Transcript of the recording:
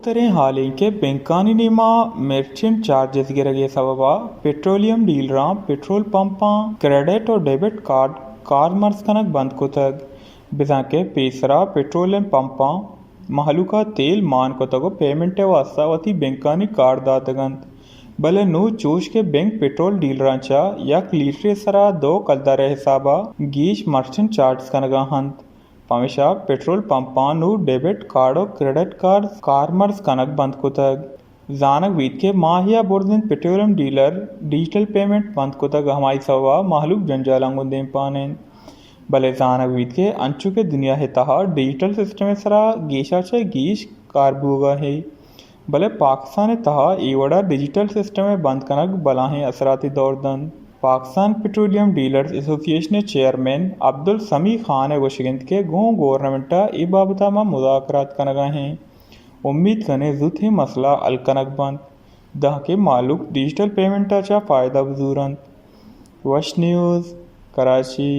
तरह हालें के बैंकानी Nima merchant charges गिरगे सबबा पेट्रोलियम डीलरां पेट्रोल पंपां क्रेडिट और डेबिट कार्ड कार्मर्स कनक बंद कुतग बिजा के पेसरा पेट्रोलियम पंपां महलुका तेल मान कुतगो पेमेंट वास्ता वती बैंकानी कार्ड दातगंत भले नु चूश के बैंक पेट्रोल डीलरांचा यक लीटरे सरा 2 कलदारे हिसाबा गीच मर्चेंट चार्ज कनगा हंत पमेशा पेट्रोल पंपां नु डेबिट कार्ड और क्रेडिट कार्ड कार्मर्स कनक बंद कुतग जानक वीत के माहिया बोर्दिन पेट्रोलियम डीलर डिजिटल पेमेंट बंद कुतग हमारी सवा महलुक जंजालंगु दें पानें भले जानक वीत के अंचु के दुनिया है तहा डिजिटल सिस्टम सरा गीशाचे गीश कारबूगा है भले पाकिस्तान तहा ईवड़ा डिजिटल सिस्टम बंद कनक बलाहें असराती दौरदन Pakistan petroleum dealers association chairman Abdul Sami Khan वशिगंत के गो गवर्नमेंटा ई बाबता में मुज़ाकरात कनगा हैं उम्मीद कने जुत ही मसला अल कनक बंद दह के मालूक डिजिटल पेमेंटाचा फ़ायदा बजूरंत वश न्यूज़ कराची।